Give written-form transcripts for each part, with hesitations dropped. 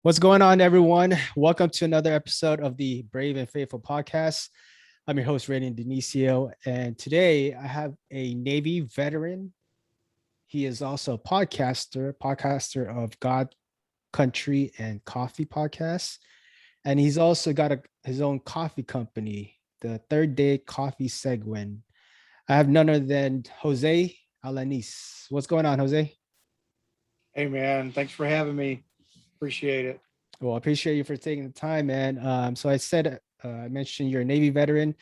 What's going on, everyone? Welcome to another episode of the Brave and Faithful podcast. I'm your host, Randy Denicio, and today I have a Navy veteran. He is also a podcaster of God, Country, and Coffee podcasts, and he's also got his own coffee company, the Third Day Seguin. I have none other than Jose Alaniz. What's going on, Jose? Hey man, thanks for having me. Appreciate it. Well, I appreciate you for taking the time, man. I mentioned you're a Navy veteran.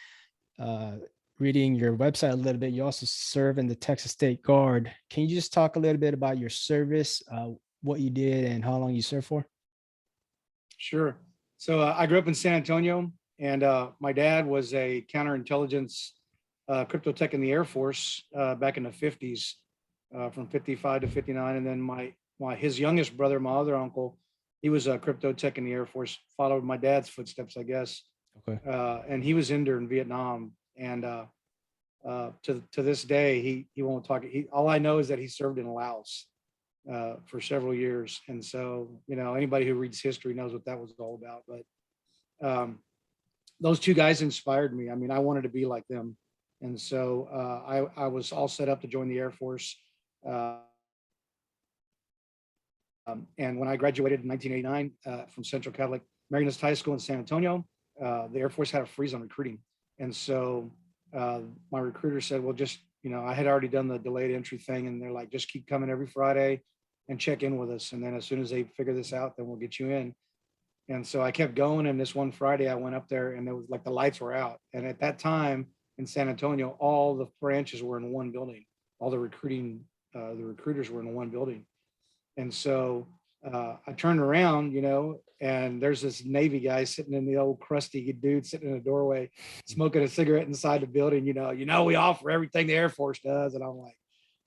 Uh, Reading your website a little bit, you also serve in the Texas State Guard. Can you just talk a little bit about your service, what you did, and how long you served for? Sure. So I grew up in San Antonio, and my dad was a counterintelligence crypto tech in the Air Force back in the 50s, from 55 to 59. And then his youngest brother, my other uncle, he was a crypto tech in the Air Force, followed my dad's footsteps, I guess. Okay. And he was in there in Vietnam. And to this day, he won't talk. All I know is that he served in Laos for several years. And so, anybody who reads history knows what that was all about. But those two guys inspired me. I mean, I wanted to be like them. And so I was all set up to join the Air Force. And when I graduated in 1989 from Central Catholic Marianist High School in San Antonio, the Air Force had a freeze on recruiting. And so my recruiter said, well, just, I had already done the delayed entry thing. And they're like, just keep coming every Friday and check in with us. And then as soon as they figure this out, then we'll get you in. And so I kept going. And this one Friday I went up there and it was like the lights were out. And at that time in San Antonio, all the branches were in one building. All the recruiters were in one building. And so I turned around, and there's this Navy guy sitting in the old crusty dude sitting in a doorway, smoking a cigarette inside the building. We offer everything the Air Force does. And I'm like,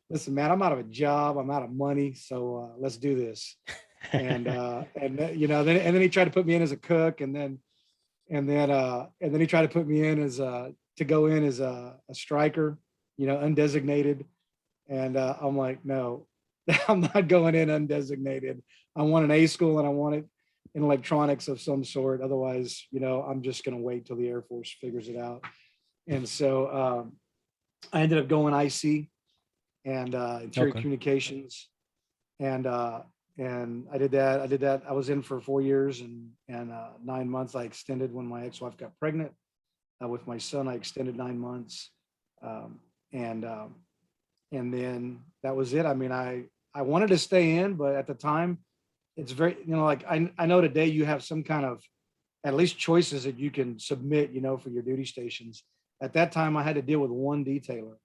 listen, man, I'm out of a job. I'm out of money. So let's do this. And then he tried to put me in as a cook. And then he tried to put me in as to go in as a striker, undesignated. And I'm like, no, I'm not going in undesignated. I want an A school and I want it in electronics of some sort. Otherwise, I'm just going to wait till the Air Force figures it out. And so I ended up going IC and interior communications. And I did that. I was in for 4 years and 9 months. I extended when my ex-wife got pregnant with my son. I extended 9 months. And then that was it. I mean, I wanted to stay in, but at the time it's very, I know today you have some kind of at least choices that you can submit, for your duty stations. At that time I had to deal with one detailer.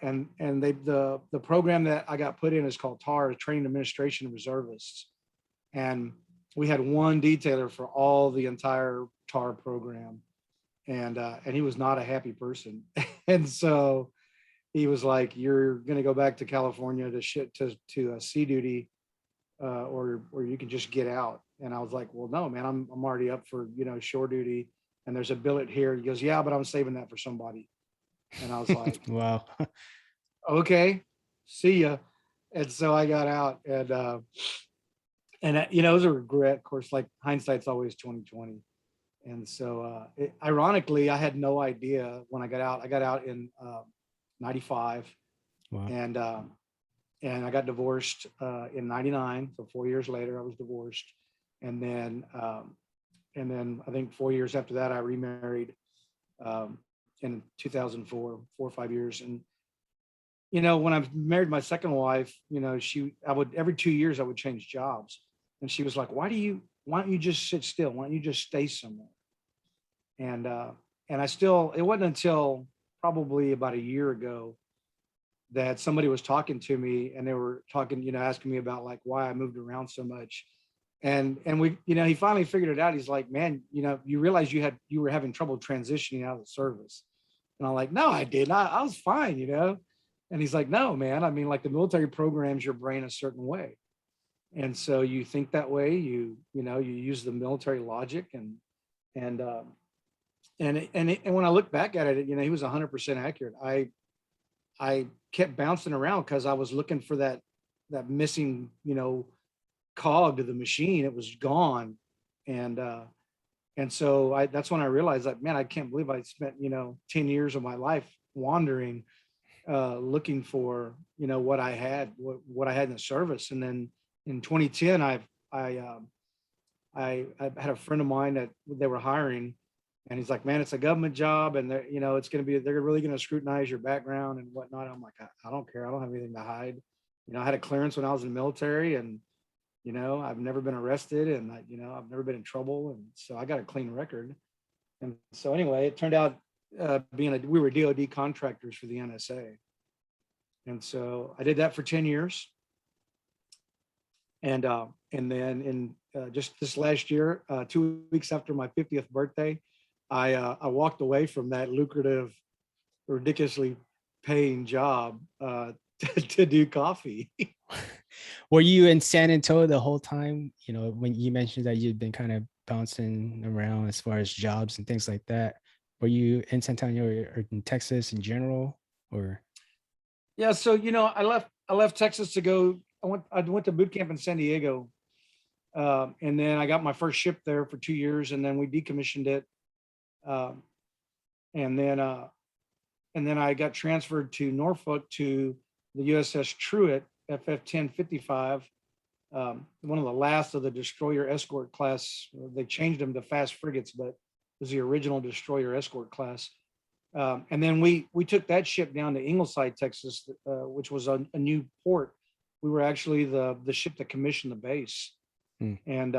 And the program that I got put in is called TAR, Training Administration of Reservists. And we had one detailer for all the entire TAR program. And he was not a happy person. And so he was like, you're going to go back to California to sea duty, or you can just get out. And I was like, well, no, man, I'm already up for, shore duty. And there's a billet here. He goes, yeah, but I'm saving that for somebody. And I was like, Wow. okay, see ya. And so I got out and it was a regret. Of course, like hindsight's always 2020. And so ironically, I had no idea when I got out. I got out in 95. Wow. And I got divorced in 99. So 4 years later, I was divorced. And then I think 4 years after that, I remarried in 2004, 4 or 5 years. And, when I married my second wife, every 2 years I would change jobs. And she was like, why don't you just sit still? Why don't you just stay somewhere? And it wasn't until probably about a year ago that somebody was talking to me and they were talking, asking me about like why I moved around so much. And we, he finally figured it out. He's like, man, you realize you were having trouble transitioning out of the service. And I'm like, no, I didn't. I was fine, And he's like, no, man. I mean, like the military programs your brain a certain way. And so you think that way, you use the military logic and when I look back at it, he was 100% accurate. I kept bouncing around because I was looking for that missing, cog to the machine. It was gone. And, so that's when I realized that, man, I can't believe I spent, 10 years of my life wandering, looking for, what I had, what I had in the service. And then in 2010, I had a friend of mine that they were hiring, and he's like, man, it's a government job, and it's going to be, they're really going to scrutinize your background and whatnot. I'm like, I don't care. I don't have anything to hide. I had a clearance when I was in the military, and, I've never been arrested, and I've never been in trouble. And so I got a clean record. And so anyway, it turned out, we were DOD contractors for the NSA. And so I did that for 10 years. And then in just this last year, 2 weeks after my 50th birthday, I walked away from that lucrative, ridiculously paying job to do coffee. Were you in San Antonio the whole time? When you mentioned that you'd been kind of bouncing around as far as jobs and things like that. Were you in San Antonio or in Texas in general, or? Yeah, so I left Texas to go. I went to boot camp in San Diego, and then I got my first ship there for 2 years, and then we decommissioned it, and then I got transferred to Norfolk to the USS Truett FF 1055, one of the last of the destroyer escort class. They changed them to fast frigates, but it was the original destroyer escort class. And then we took that ship down to Ingleside, Texas, which was a new port. We were actually the ship that commissioned the base. And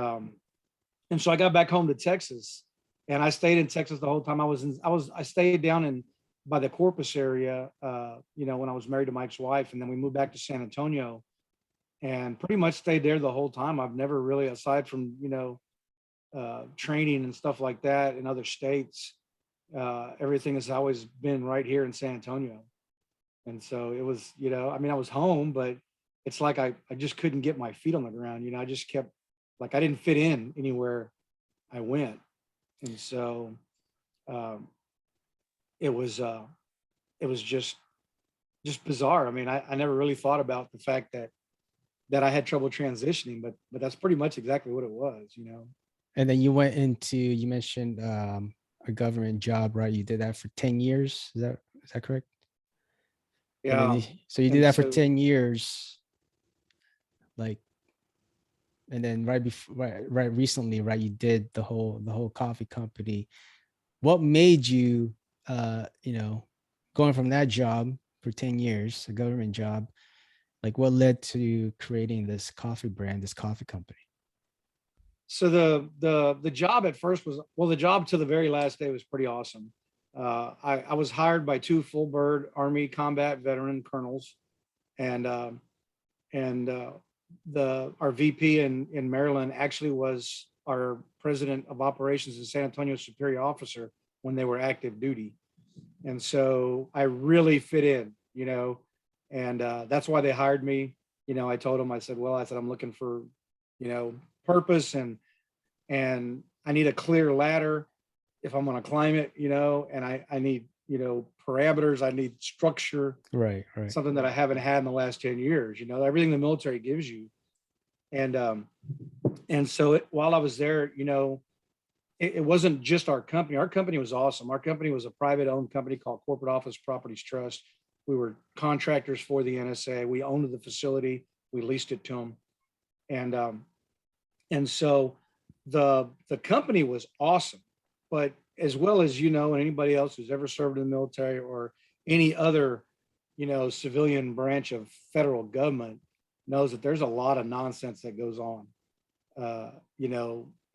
so I got back home to Texas, and I stayed in Texas the whole time. I stayed down by the Corpus area, when I was married to Mike's wife, and then we moved back to San Antonio, and pretty much stayed there the whole time. I've never really, aside from training and stuff like that in other states, everything has always been right here in San Antonio. And so it was, I was home, but it's like I just couldn't get my feet on the ground. I just kept, like, I didn't fit in anywhere I went. And so it was just bizarre. I never really thought about the fact that I had trouble transitioning, but that's pretty much exactly what it was. And then you went into, you mentioned a government job, right? You did that for 10 years. Is that correct? Yeah. So you did that for 10 years, like, and then right recently, right, you did the whole coffee company. What made you, going from that job for 10 years, a government job, like what led to creating this coffee brand, this coffee company? So the job at first was, well, the job to the very last day was pretty awesome. I was hired by 2 full bird Army combat veteran colonels, and our VP in Maryland actually was our president of operations in San Antonio superior officer when they were active duty. And so I really fit in, and that's why they hired me. I told them, I said, I'm looking for, purpose, and I need a clear ladder if I'm going to climb it, and I need, parameters. I need structure, right. Something that I haven't had in the last 10 years, everything the military gives you. And so while I was there, it wasn't just our company. Our company was awesome. Our company was a private owned company called Corporate Office Properties Trust. We were contractors for the NSA. We owned the facility. We leased it to them. And so the company was awesome, but as well as, and anybody else who's ever served in the military or any other, civilian branch of federal government knows that there's a lot of nonsense that goes on,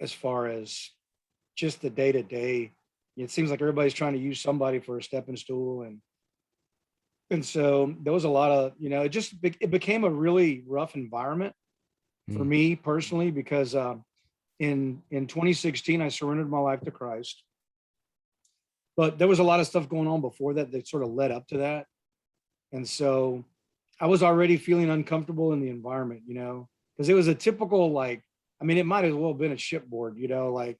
as far as just the day to day. It seems like everybody's trying to use somebody for a stepping stool. And so there was a lot of, it became a really rough environment for me personally, because in 2016, I surrendered my life to Christ. But there was a lot of stuff going on before that sort of led up to that. And so I was already feeling uncomfortable in the environment, because it was a typical, like, it might as well have been a shipboard, like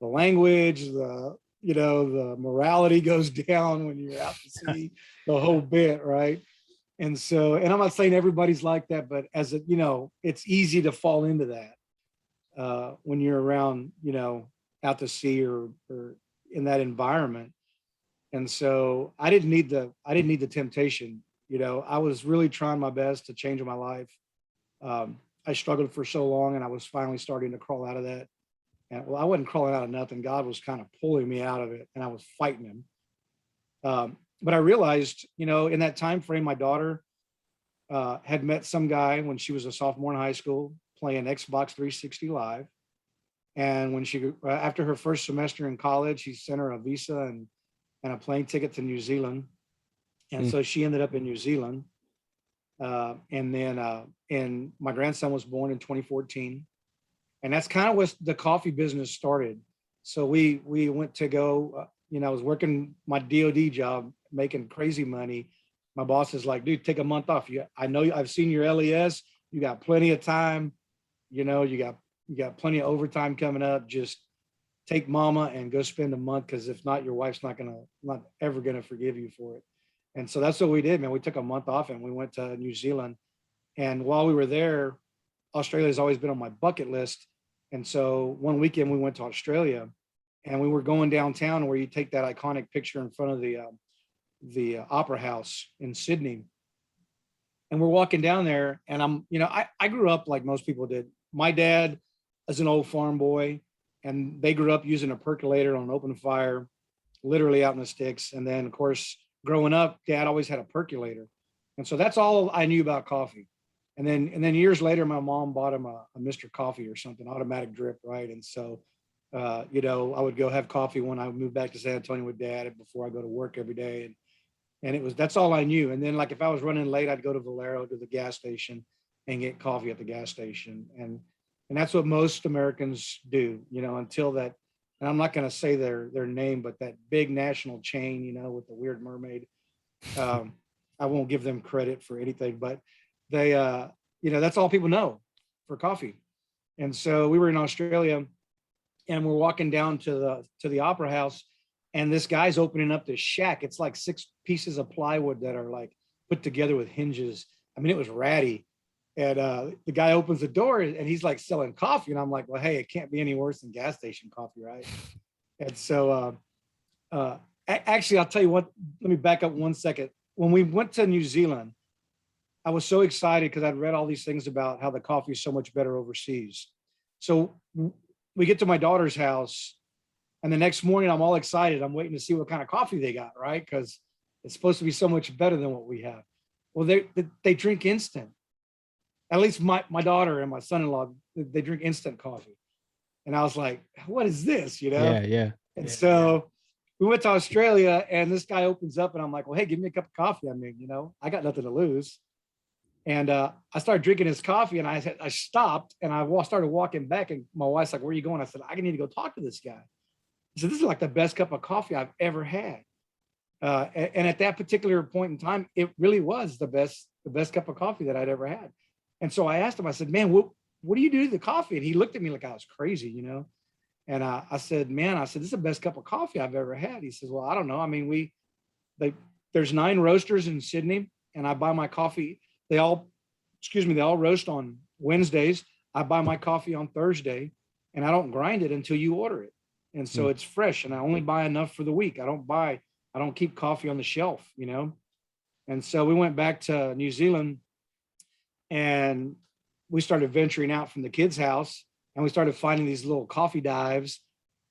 the language, the morality goes down when you're out to sea, the whole bit, right? And so, and I'm not saying everybody's like that, but as a, it's easy to fall into that when you're around, out to sea or in that environment. And so I didn't need the temptation. I was really trying my best to change my life. I struggled for so long, and I was finally starting to crawl out of that. And well, I wasn't crawling out of nothing. God was kind of pulling me out of it, and I was fighting him. But I realized, in that time frame, my daughter had met some guy when she was a sophomore in high school playing Xbox 360 Live. And when she, after her first semester in college, he sent her a visa and a plane ticket to New Zealand. And so she ended up in New Zealand. And my grandson was born in 2014. And that's kind of what the coffee business started. So we went to go, I was working my DOD job, making crazy money. My boss is like, dude, take a month off. I know I've seen your LES. You got plenty of time. You got plenty of overtime coming up. Just take mama and go spend a month. Cause if not, your wife's not ever gonna forgive you for it. And so that's what we did, man. We took a month off and we went to New Zealand. And while we were there, Australia has always been on my bucket list. And so one weekend we went to Australia, and we were going downtown where you take that iconic picture in front of the Opera House in Sydney. And we're walking down there, and I grew up like most people did. My dad is an old farm boy, and they grew up using a percolator on an open fire, literally out in the sticks. And then, of course, growing up, Dad always had a percolator. And so that's all I knew about coffee. And then years later, my mom bought him a Mr. Coffee or something, automatic drip, right? And so, I would go have coffee when I moved back to San Antonio with Dad before I go to work every day. And that's all I knew. And then, like, if I was running late, I'd go to Valero, to the gas station, and get coffee at the gas station. And that's what most Americans do, until that. And I'm not going to say their name, but that big national chain, with the weird mermaid. I won't give them credit for anything, but they, that's all people know for coffee. And so we were in Australia, and we're walking down to the Opera House, and this guy's opening up this shack. It's like 6 pieces of plywood that are like put together with hinges. I mean, it was ratty. And the guy opens the door, and he's like selling coffee. And I'm like, well, hey, it can't be any worse than gas station coffee, right? And so actually, I'll tell you what, let me back up 1 second. When we went to New Zealand, I was so excited because I'd read all these things about how the coffee is so much better overseas. So we get to my daughter's house, and the next morning I'm all excited. I'm waiting to see what kind of coffee they got, right? Because it's supposed to be so much better than what we have. Well, they drink instant. At least my daughter and my son-in-law, they drink instant coffee. And I was like, what is this, Yeah. And so we went to Australia, and this guy opens up, and I'm like, well, hey, give me a cup of coffee. I mean, I got nothing to lose. And I started drinking his coffee, and I stopped, and I started walking back, and my wife's like, where are you going? I said, I need to go talk to this guy. He said, this is like the best cup of coffee I've ever had. And at that particular point in time, it really was the best cup of coffee that I'd ever had. And so I asked him, I said, man, what do you do to the coffee? And he looked at me like I was crazy, And I said, this is the best cup of coffee I've ever had. He says, well, I don't know. I mean, there's 9 roasters in Sydney, and I buy my coffee. They all roast on Wednesdays. I buy my coffee on Thursday, and I don't grind it until you order it. And so it's fresh, and I only buy enough for the week. I don't keep coffee on the shelf, And so we went back to New Zealand, and we started venturing out from the kids' house, and we started finding these little coffee dives,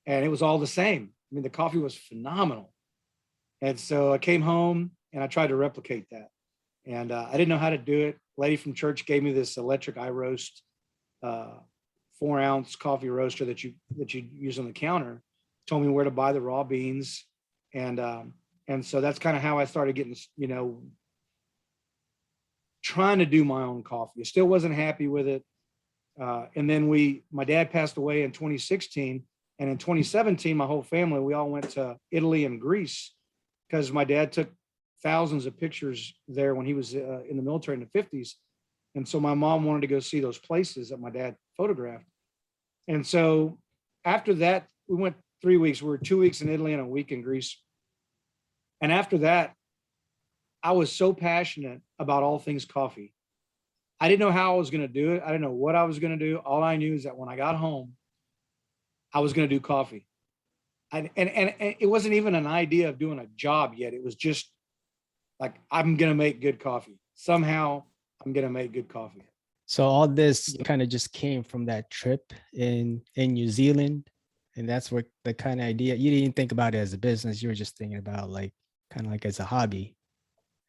and it was all the same. I mean, the coffee was phenomenal. And so I came home, and I tried to replicate that. And I didn't know how to do it. A lady from church gave me this electric iRoast 4-ounce coffee roaster that you use on the counter. Told me where to buy the raw beans, and so that's kind of how I started getting, trying to do my own coffee. I still wasn't happy with it, and then my dad passed away in 2016, and in 2017, my whole family, we all went to Italy and Greece because my dad took thousands of pictures there when he was in the military in the 50s. And so my mom wanted to go see those places that my dad photographed. And so after that, we went 3 weeks. We were 2 weeks in Italy and a week in Greece. And after that, I was so passionate about all things coffee. I didn't know how I was going to do it. I didn't know what I was going to do. All I knew is that when I got home, I was going to do coffee. And it wasn't even an idea of doing a job yet. It was just like, I'm going to make good coffee. Somehow I'm going to make good coffee. So all this kind of just came from that trip in New Zealand, and that's where the kind of idea, you didn't think about it as a business, you were just thinking about like kind of like as a hobby,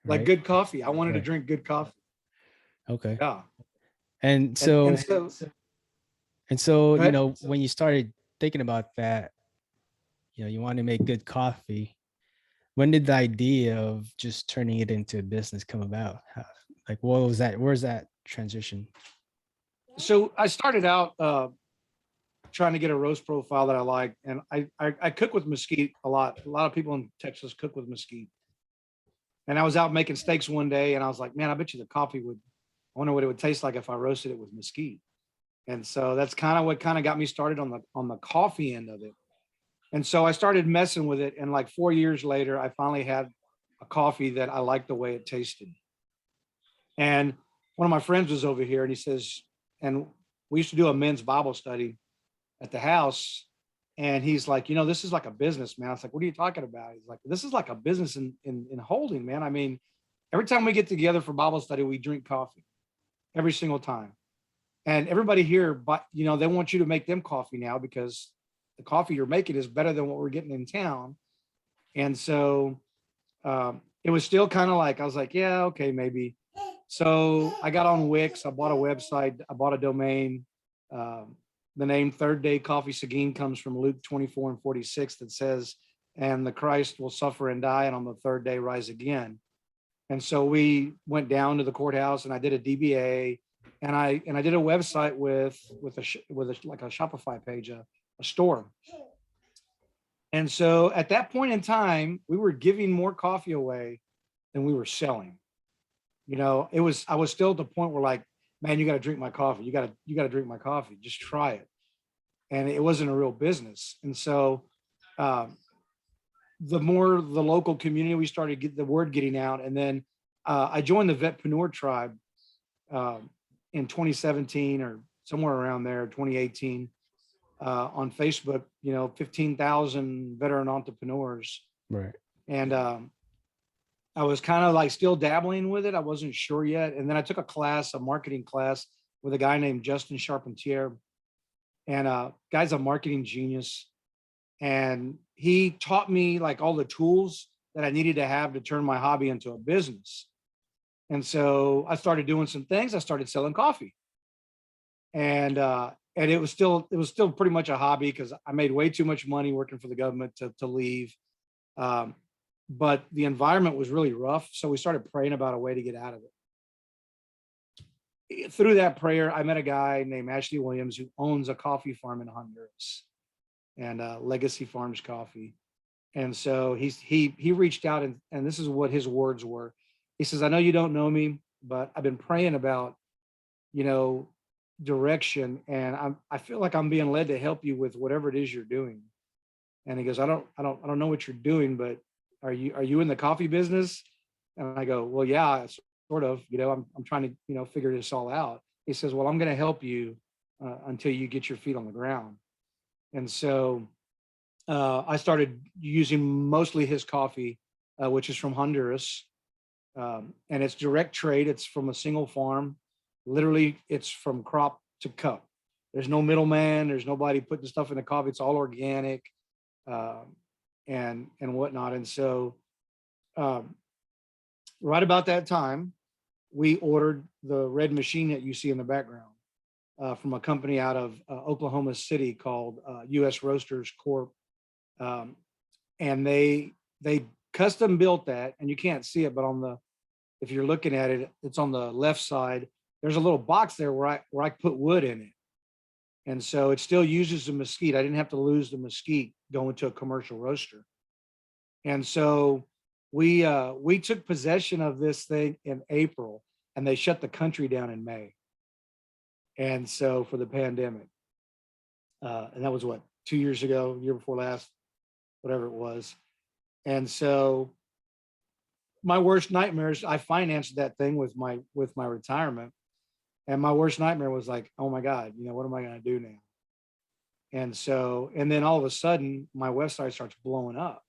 Like right? good coffee. I wanted to Right. drink good coffee. Okay. Yeah. And And so so, go you ahead. know, when you started thinking about that, you know, you want to make good coffee. When did the idea of just turning it into a business come about? Like, what was that? Where's that transition? So I started out trying to get a roast profile that I liked. And I cook with mesquite a lot. A lot of people in Texas cook with mesquite. And I was out making steaks one day and I was like, man, I bet you the coffee would, I wonder what it would taste like if I roasted it with mesquite. And so that's kind of what kind of got me started on the coffee end of it. And so I started messing with it. And like 4 years later, I finally had a coffee that I liked the way it tasted. And one of my friends was over here and he says, and we used to do a men's Bible study at the house. And he's like, you know, this is like a business, man. I was like, what are you talking about? He's like, this is like a business in holding, man. I mean, every time we get together for Bible study, we drink coffee every single time. And everybody here, but you know, they want you to make them coffee now because the coffee you're making is better than what we're getting in town. And so it was still kind of like, I was like, yeah, okay, maybe. So I got on Wix. I bought a website. I bought a domain. Um, the name Third Day Seguin comes from Luke 24:46 that says, and the Christ will suffer and die, and on the third day rise again. And so we went down to the courthouse, and I did a DBA, and I did a website with a like a Shopify page, a store. And so at that point in time, we were giving more coffee away than we were selling. You know, I was still at the point where like, man, you got to drink my coffee. You got to drink my coffee. Just try it. And it wasn't a real business. And so um, the more the local community, we started get the word getting out. And then I joined the Vetpreneur tribe um, in 2017 or somewhere around there, 2018, on Facebook, you know, 15,000 veteran entrepreneurs. Right. And I was kind of like still dabbling with it. I wasn't sure yet. And then I took a class, a marketing class with a guy named Justin Charpentier. And guy's a marketing genius. And he taught me like all the tools that I needed to have to turn my hobby into a business. And so I started doing some things. I started selling coffee. And it was still pretty much a hobby because I made way too much money working for the government to leave. Um, but the environment was really rough. So we started praying about a way to get out of it. Through that prayer, I met a guy named Ashley Williams who owns a coffee farm in Honduras and Legacy Farms Coffee. And so he reached out and this is what his words were. He says, I know you don't know me, but I've been praying about, you know, direction. And I feel like I'm being led to help you with whatever it is you're doing. And he goes, I don't know what you're doing, but are you in the coffee business? And I go, well, yeah, sort of, you know, I'm trying to, you know, figure this all out. He says, well, I'm going to help you until you get your feet on the ground. And so I started using mostly his coffee, which is from Honduras. And it's direct trade. It's from a single farm. Literally, it's from crop to cup. There's no middleman. There's nobody putting stuff in the coffee. It's all organic um, and whatnot. And so um, right about that time, we ordered the red machine that you see in the background from a company out of Oklahoma City called U.S. Roasters Corp. Um, and they custom built that, and you can't see it, but if you're looking at it, it's on the left side. There's a little box there where I put wood in it, and so it still uses the mesquite. I didn't have to lose the mesquite going to a commercial roaster, and so we took possession of this thing in April, and they shut the country down in May, and so for the pandemic, and that was what 2 years ago, year before last, whatever it was, and so my worst nightmares, I financed that thing with my retirement. And my worst nightmare was like, oh my God, what am I going to do now? And so, and then all of a sudden my website starts blowing up.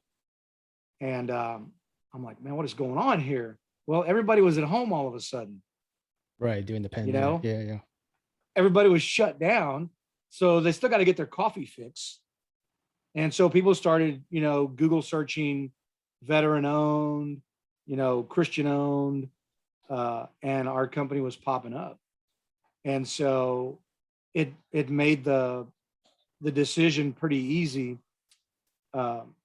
And I'm like, man, what is going on here? Well, everybody was at home all of a sudden, Right, during the you pandemic. know, Yeah, yeah. everybody was shut down. So they still got to get their coffee fix. And so people started, Google searching veteran owned, Christian owned, and our company was popping up. And so it made the decision pretty easy um,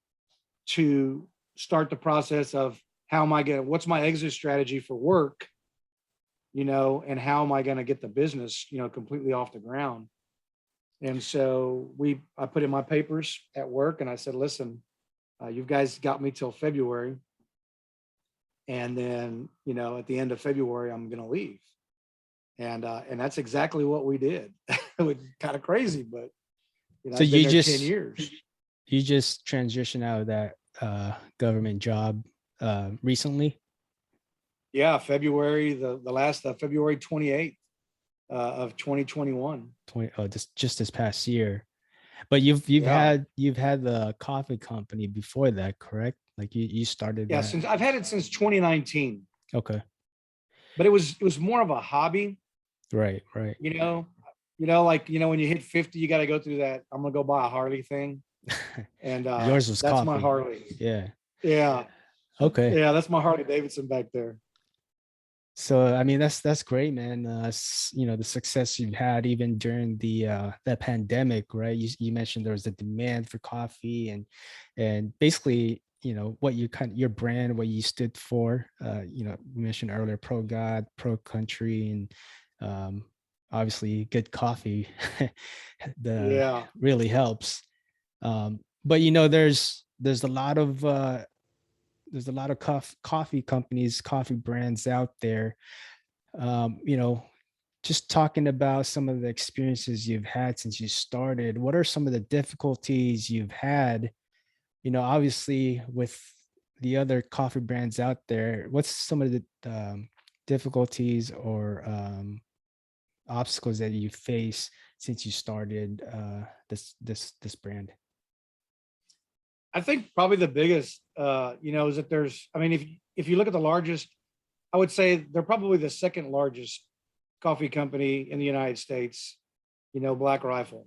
to start the process of what's my exit strategy for work, and how am I going to get the business, completely off the ground. And so I put in my papers at work and I said, listen, you guys got me till February. And then, at the end of February, I'm going to leave. And that's exactly what we did. It was kind of crazy, but So I've been there 10 years. You just transitioned out of that government job recently? Yeah, February, the last February 28th of 2021. Just this past year. But you've had the coffee company before that, correct? Like you started Yeah, that. since I've had it since 2019. Okay. But it was more of a hobby, Right, right. like when you hit 50, you got to go through that. I'm gonna go buy a Harley thing, and Yours was that's coffee. my Harley. Yeah. Yeah, Okay. yeah, that's my Harley Davidson back there. So I mean that's great, man. The success you've had even during that pandemic, right? You mentioned there was a demand for coffee and basically, what your brand, what you stood for. You mentioned earlier pro God, pro country, and obviously good coffee Yeah, really helps. But there's a lot of coffee companies, coffee brands out there. um, you know, just talking about some of the experiences you've had since you started. What are some of the difficulties you've had? Obviously with the other coffee brands out there, what's some of the difficulties or obstacles that you face since you started this brand? I think probably the biggest, is that if you look at the largest, I would say they're probably the second largest coffee company in the United States, Black Rifle,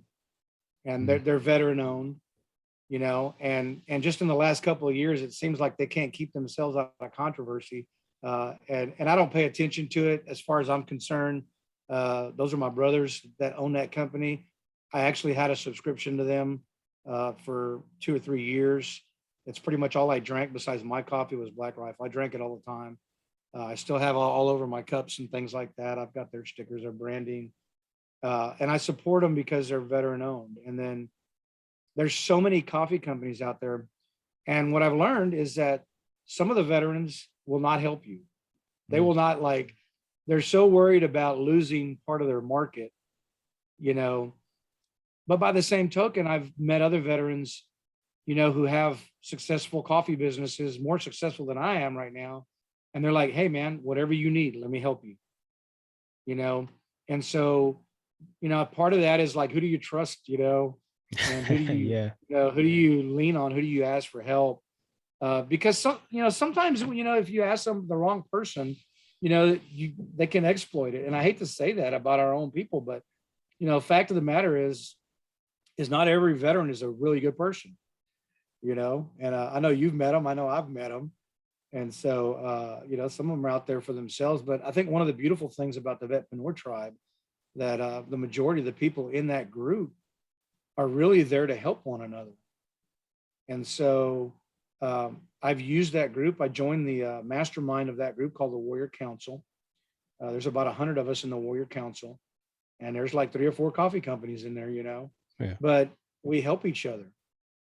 and they're veteran owned, and just in the last couple of years, it seems like they can't keep themselves out of controversy, and I don't pay attention to it as far as I'm concerned. Those are my brothers that own that company. I actually had a subscription to them for 2 or 3 years. It's pretty much all I drank besides my coffee was Black Rifle. I drank it all the time. I still have all over my cups and things like that. I've got their stickers, their branding, and I support them because they're veteran owned. And then there's so many coffee companies out there. And what I've learned is that some of the veterans will not help you. They will not they're so worried about losing part of their market, you know. But by the same token, I've met other veterans, who have successful coffee businesses, more successful than I am right now. And they're like, hey man, whatever you need, let me help you. And so, part of that is like, who do you trust, and who do you, Yeah. who do you lean on? Who do you ask for help? Because sometimes, if you ask the wrong person, they can exploit it. And I hate to say that about our own people, but, fact of the matter is not every veteran is a really good person, and I know you've met them. I know I've met them. And so, some of them are out there for themselves. But I think one of the beautiful things about the Vetpreneur tribe that the majority of the people in that group are really there to help one another. And so I've used that group. I joined the mastermind of that group called the Warrior Council. There's about 100 of us in the Warrior Council, and there's like 3 or 4 coffee companies in there, Yeah. but we help each other.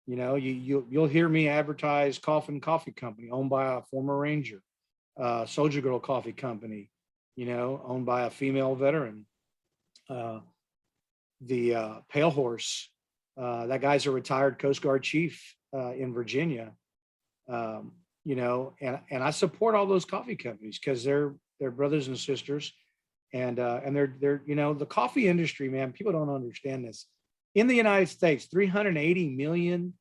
You'll hear me advertise Coffin Coffee Company, owned by a former Ranger, Soldier Girl Coffee Company, owned by a female veteran. The Pale Horse, that guy's a retired Coast Guard chief in Virginia. and I support all those coffee companies because they're brothers and sisters, and they're the coffee industry, man. People don't understand this. In the United States, 380 million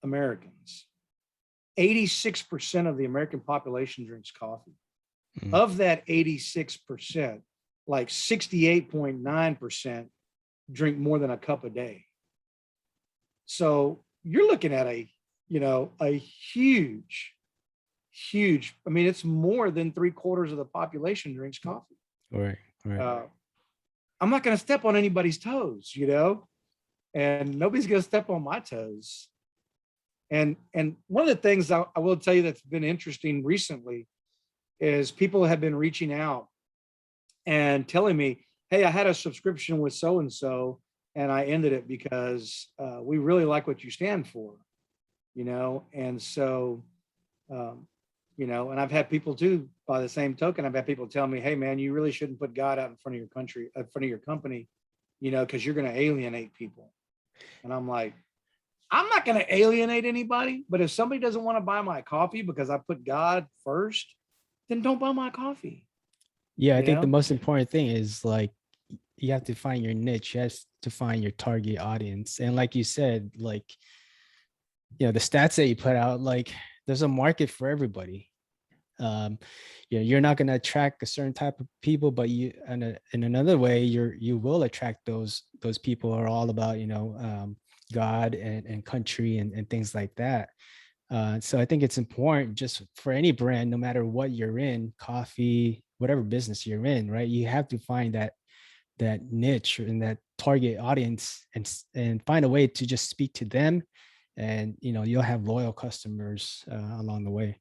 Americans, 86% of the American population drinks coffee. Mm. Of that 86%, like 68.9% drink more than a cup a day. So you're looking at a huge, huge, I mean, it's more than 3/4 of the population drinks coffee. Right, right. I'm not going to step on anybody's toes, and nobody's going to step on my toes. And one of the things I will tell you that's been interesting recently is people have been reaching out and telling me, hey, I had a subscription with so and so, and I ended it because we really like what you stand for, and so, and I've had people too, by the same token, I've had people tell me, hey, man, you really shouldn't put God out in front of your country, in front of your company, because you're going to alienate people. And I'm like, I'm not going to alienate anybody, but if somebody doesn't want to buy my coffee because I put God first, then don't buy my coffee. Yeah, I think the most important thing is like you have to find your niche. You have to find your target audience. And like you said, like, the stats that you put out, like there's a market for everybody. You're not going to attract a certain type of people, but in another way, you will attract those people who are all about, God and country and things like that. So I think it's important just for any brand, no matter what you're in, coffee, whatever business you're in, right? You have to find that niche and that target audience and find a way to just speak to them, and you'll have loyal customers along the way.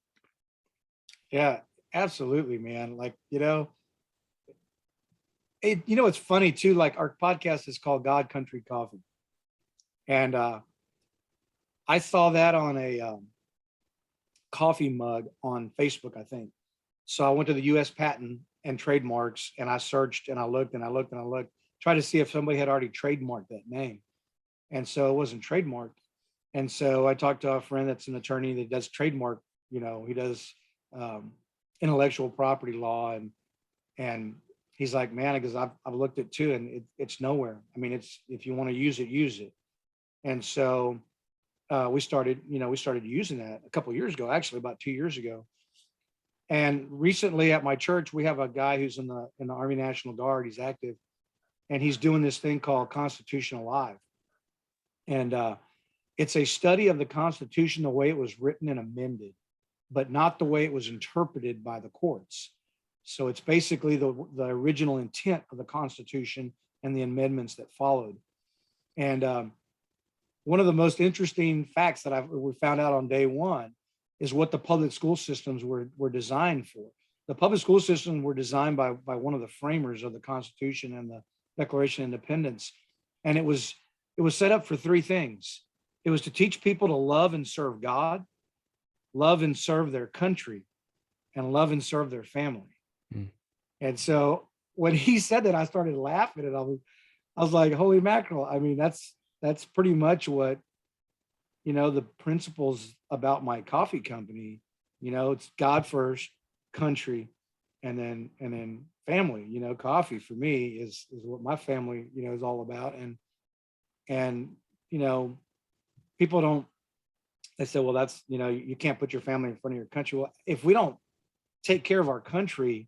Yeah, absolutely, man. Like, it's funny too. Like our podcast is called God Country Coffee, and I saw that on a coffee mug on Facebook, I think. So I went to the U.S. Patent and Trademarks, and I searched and I looked and I looked and I looked, tried to see if somebody had already trademarked that name, and so it wasn't trademarked. And so I talked to a friend that's an attorney that does trademark. He does intellectual property law, and he's like, man, because I've looked at too, and it's nowhere. I mean, it's, if you want to use it, use it. And so we started using that a couple of years ago, actually about 2 years ago. And recently at my church, we have a guy who's in the Army National Guard. He's active, and he's doing this thing called Constitution Alive. And it's a study of the Constitution, the way it was written and amended, but not the way it was interpreted by the courts. So it's basically the original intent of the Constitution and the amendments that followed. And one of the most interesting facts that we found out on day one is what the public school systems were designed for. The public school systems were designed by one of the framers of the Constitution and the Declaration of Independence. And it was set up for three things. It was to teach people to love and serve God, love and serve their country, and love and serve their family. Mm. And so when he said that, I started laughing, and I was like, holy mackerel. I mean, that's pretty much what, the principles about my coffee company, it's God first, country, and then family. Coffee for me is what my family, is all about. And people don't, they say, well, that's, you can't put your family in front of your country. Well, if we don't take care of our country,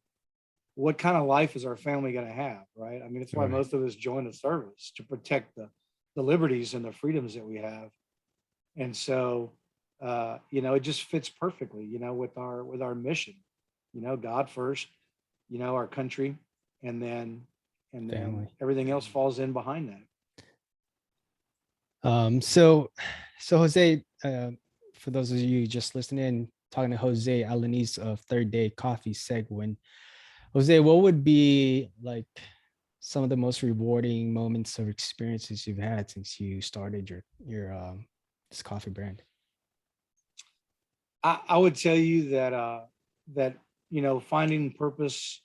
what kind of life is our family going to have? Right. I mean, it's why most of us join the service, to protect the liberties and the freedoms that we have. And so, it just fits perfectly, with our mission, God first, our country, and then Family. Everything else falls in behind that. So Jose, for those of you just listening, talking to Jose Alaniz of Third Day Seguin. Jose, what would be like some of the most rewarding moments or experiences you've had since you started your this coffee brand? I would tell you that finding purpose,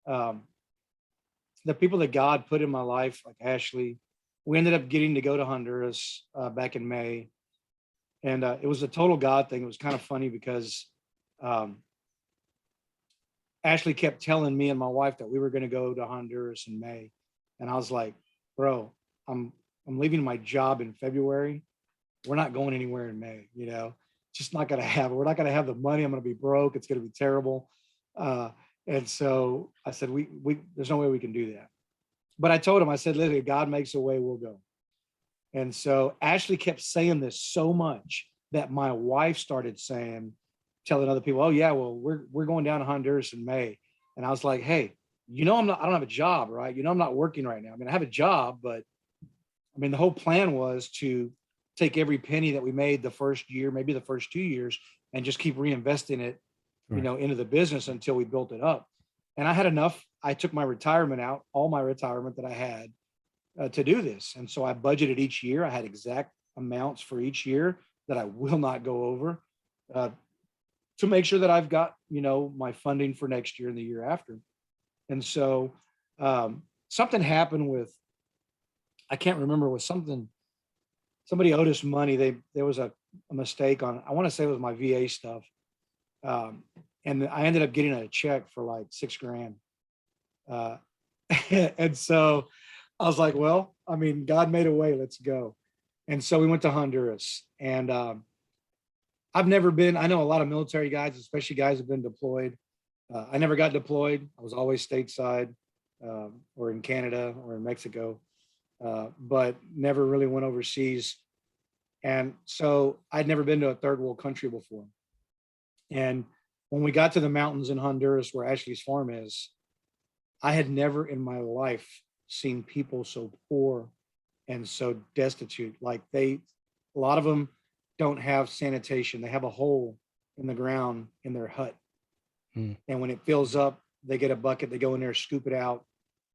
the people that God put in my life, like Ashley, we ended up getting to go to Honduras back in May. And it was a total God thing. It was kind of funny because um, Ashley kept telling me and my wife that we were going to go to Honduras in May. And I was like, bro, I'm leaving my job in February. We're not going anywhere in May, just not going to have it. We're not going to have the money. I'm going to be broke. It's going to be terrible. And so I said, there's no way we can do that. But I told him, I said, literally, God makes a way, we'll go. And so Ashley kept saying this so much that my wife started telling other people, oh yeah, well, we're going down to Honduras in May. And I was like, hey, I don't have a job, right? I'm not working right now. I mean, I have a job, but I mean, the whole plan was to take every penny that we made the first year, maybe the first 2 years, and just keep reinvesting it, Right. Into the business until we built it up. And I had enough. I took my retirement out, all my retirement that I had to do this. And so I budgeted each year. I had exact amounts for each year that I will not go over to make sure that I've got, my funding for next year and the year after. And so something happened with, I can't remember, was somebody owed us money. There was a mistake on, I want to say it was my VA stuff. And I ended up getting a check for like $6,000. And so I was like, well, I mean, God made a way, let's go. And so we went to Honduras, and I've never been, I know a lot of military guys, especially guys who've been deployed. I never got deployed. I was always stateside or in Canada or in Mexico, but never really went overseas. And so I'd never been to a third world country before. And when we got to the mountains in Honduras, where Ashley's farm is, I had never in my life seen people so poor and so destitute. Like a lot of them don't have sanitation. They have a hole in the ground in their hut. And when it fills up, they get a bucket, they go in there, scoop it out,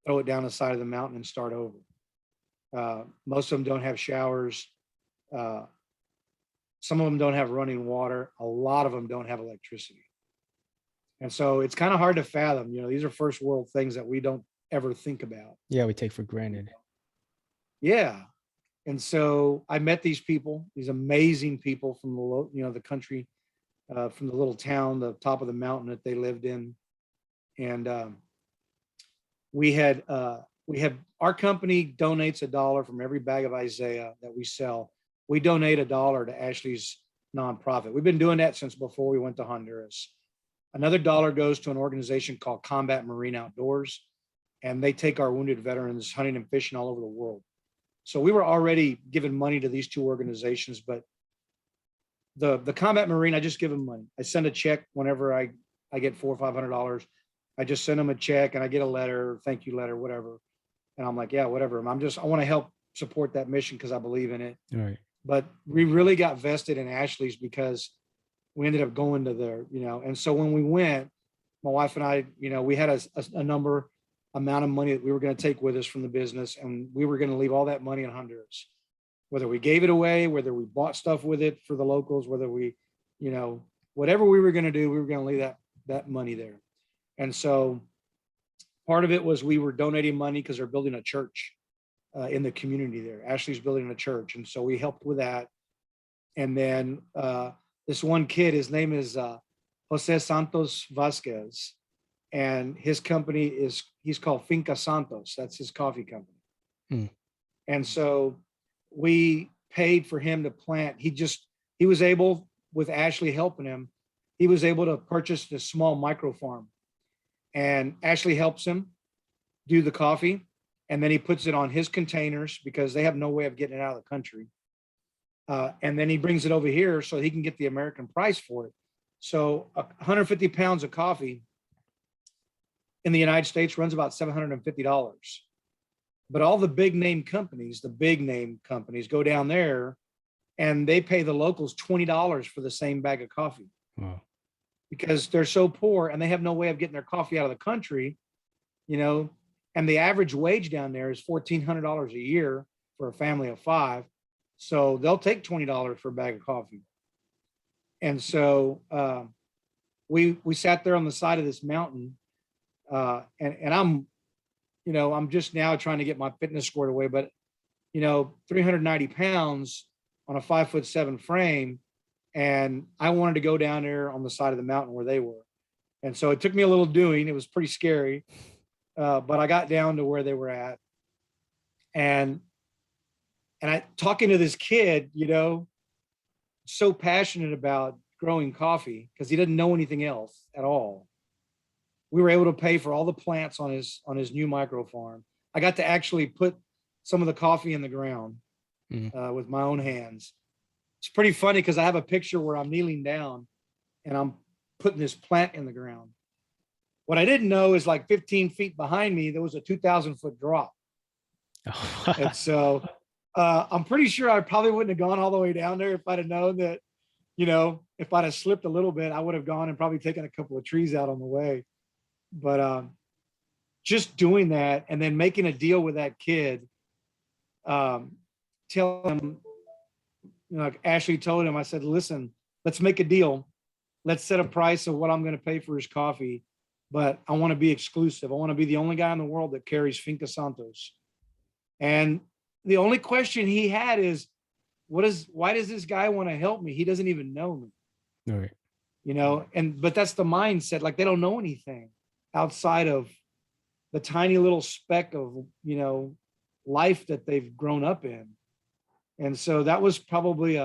throw it down the side of the mountain and start over. Most of them don't have showers. Some of them don't have running water. A lot of them don't have electricity. And so it's kind of hard to fathom, these are first world things that we don't ever think about. Yeah, we take for granted. Yeah. And so I met these people, these amazing people from the country, from the little town, the top of the mountain that they lived in. And we had our company donates $1 from every bag of Isaiah that we sell. We donate $1 to Ashley's nonprofit. We've been doing that since before we went to Honduras. Another $1 goes to an organization called Combat Marine Outdoors, and they take our wounded veterans hunting and fishing all over the world. So we were already giving money to these two organizations, but the Combat Marine, I just give them money. I send a check whenever I get $400 or $500. I just send them a check and I get a letter, thank you letter, whatever. And I'm like, yeah, whatever. I want to help support that mission because I believe in it. Right. But we really got vested in Ashley's because we ended up going to there, and so when we went, my wife and I, we had a amount of money that we were going to take with us from the business, and we were going to leave all that money in Honduras. Whether we gave it away, whether we bought stuff with it for the locals, whether we, whatever we were going to do, we were going to leave that money there. And so part of it was we were donating money because they're building a church in the community there. Ashley's building a church. And so we helped with that. And then this one kid, his name is Jose Santos Vasquez, and his company he's called Finca Santos. That's his coffee company. And so we paid for him to plant. He was able, with Ashley helping him, he was able to purchase this small micro farm, and Ashley helps him do the coffee. And then he puts it on his containers because they have no way of getting it out of the country. And then he brings it over here so he can get the American price for it. So 150 pounds of coffee in the United States runs about $750. But all the big name companies go down there and they pay the locals $20 for the same bag of coffee. Wow. Because they're so poor and they have no way of getting their coffee out of the country, and the average wage down there is $1,400 a year for a family of 5. So they'll take $20 for a bag of coffee. And so we sat there on the side of this mountain, and I'm just now trying to get my fitness squared away, but 390 pounds on a 5'7" frame, and I wanted to go down there on the side of the mountain where they were. And so it took me a little doing. It was pretty scary, but I got down to where they were at, and I talking to this kid, so passionate about growing coffee because he didn't know anything else at all. We were able to pay for all the plants on his new micro farm. I got to actually put some of the coffee in the ground with my own hands. It's pretty funny because I have a picture where I'm kneeling down and I'm putting this plant in the ground. What I didn't know is like 15 feet behind me, there was a 2,000-foot drop. And so I'm pretty sure I probably wouldn't have gone all the way down there if I'd have known that, if I'd have slipped a little bit, I would have gone and probably taken a couple of trees out on the way. But just doing that and then making a deal with that kid, telling him, like Ashley told him, I said, listen, let's make a deal. Let's set a price of what I'm going to pay for his coffee, but I want to be exclusive. I want to be the only guy in the world that carries Finca Santos. And the only question he had is, why does this guy want to help me? He doesn't even know me. All right. But that's the mindset. Like they don't know anything outside of the tiny little speck of, life that they've grown up in. And so that was probably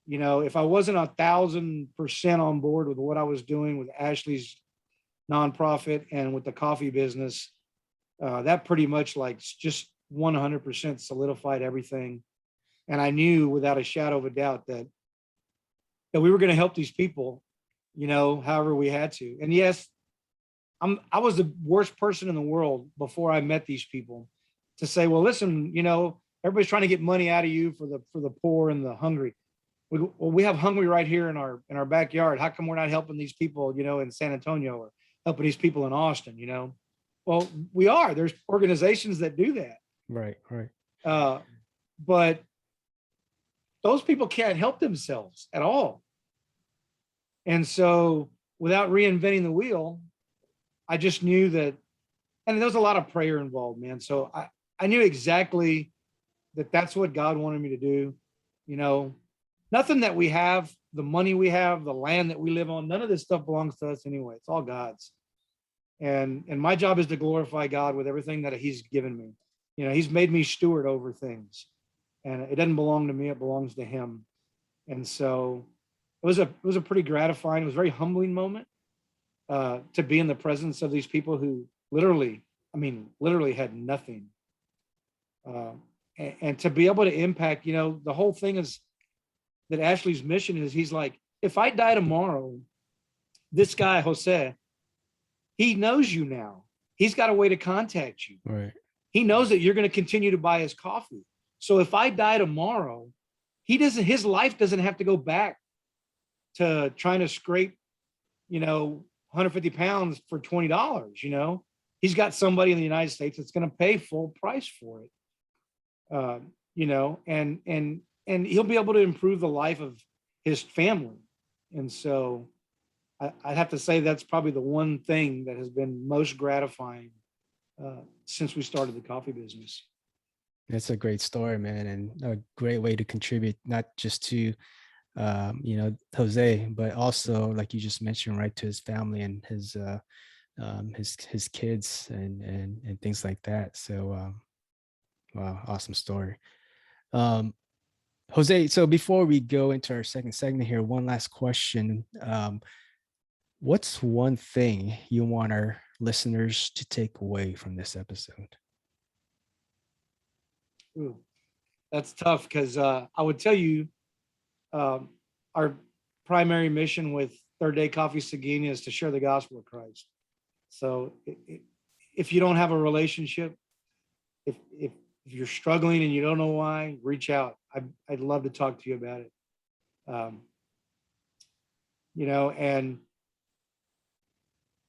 if I wasn't 1,000% on board with what I was doing with Ashley's nonprofit and with the coffee business, that pretty much like just 100% solidified everything. And I knew without a shadow of a doubt that we were going to help these people, however we had to. And yes, I was the worst person in the world before I met these people to say, well, listen, everybody's trying to get money out of you for the poor and the hungry. We have hungry right here in our backyard. How come we're not helping these people, in San Antonio or helping these people in Austin, Well, we are. There's organizations that do that. Right. But those people can't help themselves at all. And so without reinventing the wheel, I just knew that, and there was a lot of prayer involved, man. So I knew exactly that that's what God wanted me to do. Nothing that we have, the money we have, the land that we live on, none of this stuff belongs to us anyway. It's all God's. And my job is to glorify God with everything that he's given me. He's made me steward over things, and it doesn't belong to me. It belongs to him. And so it was a pretty gratifying, it was a very humbling moment to be in the presence of these people who literally had nothing. And to be able to impact, the whole thing is that Ashley's mission is, he's like, if I die tomorrow, this guy, Jose, he knows you now. He's got a way to contact you. Right. He knows that you're going to continue to buy his coffee. So if I die tomorrow, his life doesn't have to go back to trying to scrape, 150 pounds for $20. He's got somebody in the United States that's going to pay full price for it. And he'll be able to improve the life of his family. And so I'd have to say that's probably the one thing that has been most gratifying since we started the coffee business. That's a great story, man, and a great way to contribute, not just to, Jose, but also, like you just mentioned, right, to his family and his kids and things like that. So, wow, awesome story. Jose, so before we go into our second segment here, one last question. What's one thing you want our listeners to take away from this episode? Ooh, that's tough because I would tell you our primary mission with Third Day Seguin is to share the gospel of Christ. So if you don't have a relationship, if you're struggling and you don't know why, reach out. I'd love to talk to you about it. And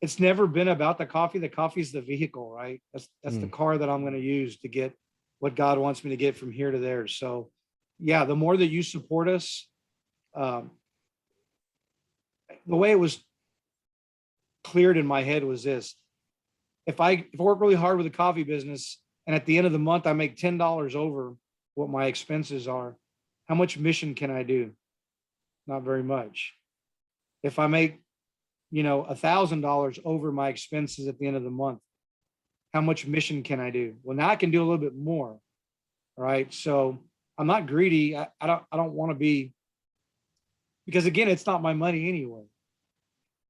it's never been about the coffee. The coffee is the vehicle, right? That's the car that I'm going to use to get what God wants me to get from here to there. So yeah, the more that you support us, the way it was cleared in my head was this: if I work really hard with the coffee business and at the end of the month I make $10 over what my expenses are, how much mission can I do? Not very much. If I make, $1,000 over my expenses at the end of the month, how much mission can I do? Well, now I can do a little bit more. Right. So I'm not greedy. I don't want to be, because again, it's not my money anyway,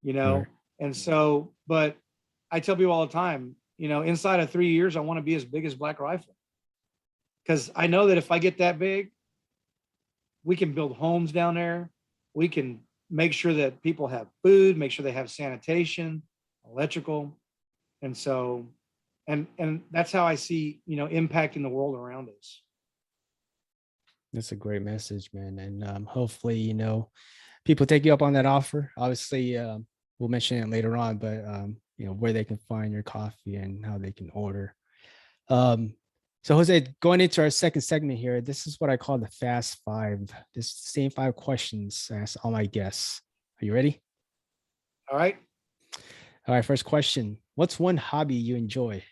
you Right. know? And so, but I tell people all the time, inside of 3 years, I want to be as big as Black Rifle. Because I know that if I get that big, we can build homes down there. We can make sure that people have food, make sure they have sanitation, electrical. And so, and that's how I see, impacting the world around us. That's a great message, man. And hopefully, people take you up on that offer. Obviously, we'll mention it later on, but where they can find your coffee and how they can order. So Jose, going into our second segment here, this is what I call the Fast Five. This same 5 questions I ask all my guests. Are you ready? All right. All right. First question: what's one hobby you enjoy?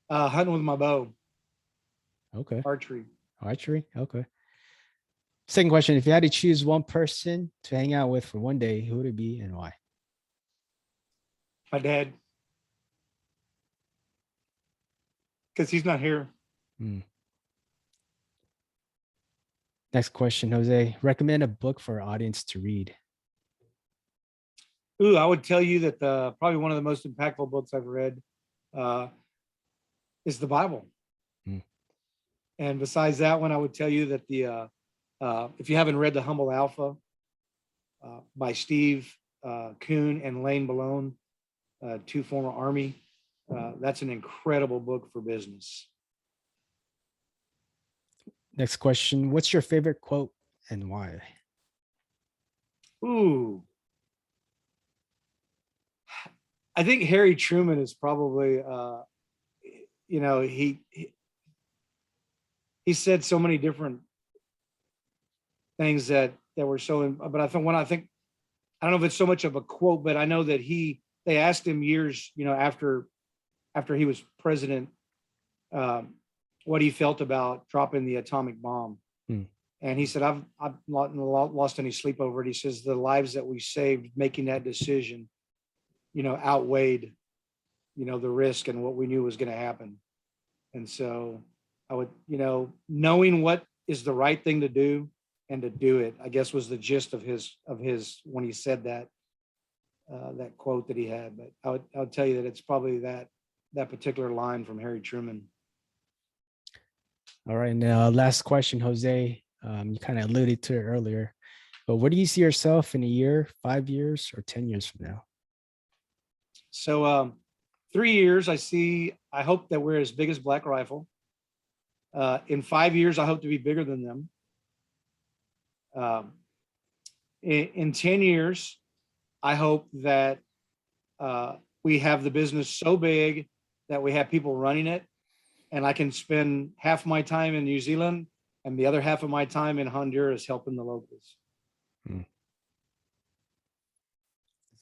Hunting with my bow, Okay, archery. archery. Okay. Second question: if you had to choose one person to hang out with for one day, who would it be and why? My dad, because he's not here. Hmm. Next question, Jose. Recommend a book for our audience to read. Ooh, I would tell you that probably one of the most impactful books I've read uh, is the Bible. Hmm. And besides that one, I would tell you that if you haven't read The Humble Alpha by Steve Kuhn and Lane Balone, two former Army, that's an incredible book for business. Next question. What's your favorite quote and why? Ooh, I think Harry Truman is probably, he said so many different things that were so, but I don't know if it's so much of a quote, but I know that they asked him years, after he was president, what he felt about dropping the atomic bomb. Hmm. And he said, I've not lost any sleep over it. He says the lives that we saved making that decision, outweighed, the risk and what we knew was going to happen. And so I would, knowing what is the right thing to do and to do it, I guess was the gist of his when he said that quote that he had. But I would tell you that it's probably that particular line from Harry Truman. All right. Now, last question, Jose. You kind of alluded to it earlier, but where do you see yourself in a year, 5 years, or 10 years from now? So 3 years, I hope that we're as big as Black Rifle. In 5 years, I hope to be bigger than them. In 10 years, I hope that we have the business so big that we have people running it, and I can spend half my time in New Zealand and the other half of my time in Honduras helping the locals. It's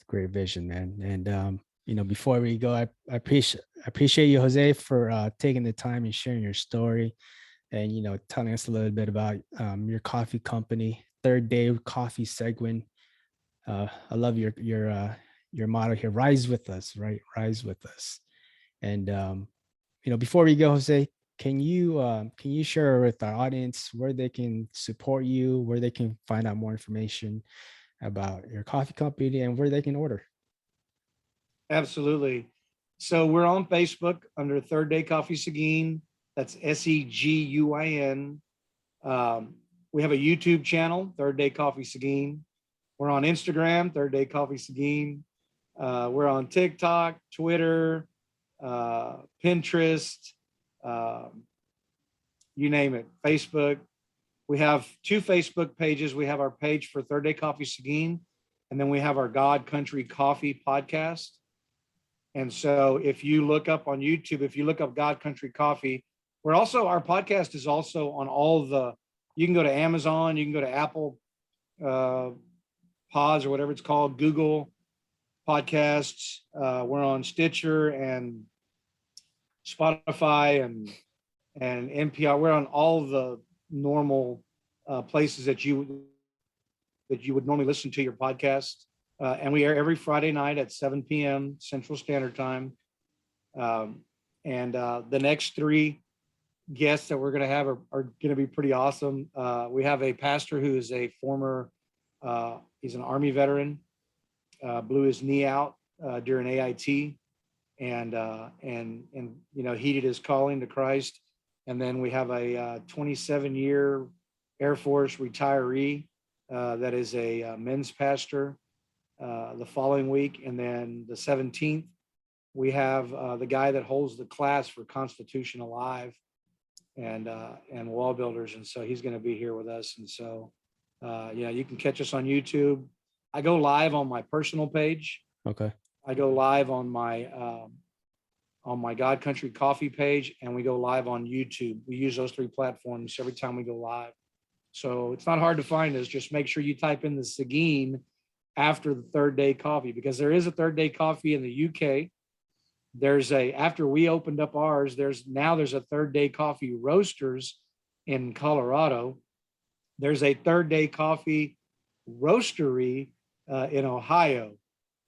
a great vision, man. And before we go, I appreciate you, Jose, for taking the time and sharing your story, and telling us a little bit about your coffee company, Third Day Coffee Seguin. I love your motto here: "Rise with us." Right, rise with us. And before we go, Jose, can you share with our audience where they can support you, where they can find out more information about your coffee company, and where they can order? Absolutely. So we're on Facebook under Third Day Coffee Seguin. That's Seguin. We have a YouTube channel, Third Day Coffee Seguin. We're on Instagram, Third Day Coffee Seguin. We're on TikTok, Twitter, Pinterest, you name it, Facebook. We have 2 Facebook pages. We have our page for Third Day Coffee Seguin, and then we have our God Country Coffee podcast. And so if you look up on YouTube, if you look up God Country Coffee, our podcast is also on you can go to Amazon, you can go to Apple Pods or whatever it's called, Google Podcasts. We're on Stitcher and Spotify and NPR. We're on all the normal places that you would normally listen to your podcast. And we air every Friday night at 7 p.m. Central Standard Time. And the next three guests that we're going to have are going to be pretty awesome. We have a pastor who is a former, he's an Army veteran, blew his knee out during AIT, and heeded his calling to Christ. And then we have a 27-year Air Force retiree that is a men's pastor the following week. And then the 17th, we have the guy that holds the class for Constitution Alive and Wall Builders. And so he's going to be here with us. And so, you can catch us on YouTube. I go live on my personal page. Okay. I go live on my God Country Coffee page, and we go live on YouTube. We use those three platforms every time we go live. So it's not hard to find us. Just make sure you type in the Seguin after the Third Day Coffee, because there is a Third Day Coffee in the UK. After we opened up ours, there's a Third Day Coffee Roasters in Colorado. There's a Third Day Coffee Roastery in Ohio.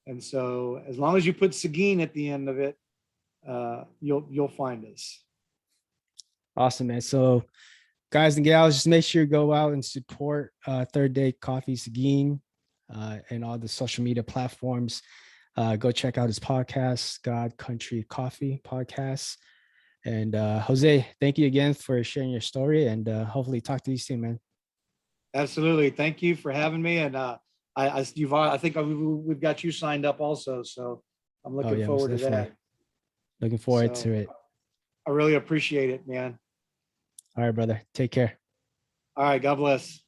And so as long as you put Seguin at the end of it, you'll find us. Awesome, man. So guys and gals, just make sure you go out and support Third Day Coffee Seguin and all the social media platforms. Go check out his podcast, God Country Coffee Podcast. And Jose, thank you again for sharing your story, and hopefully talk to you soon, man. Absolutely. Thank you for having me. And I think we've got you signed up also. So I'm looking forward to that. Looking forward to it. I really appreciate it, man. All right, brother. Take care. All right. God bless.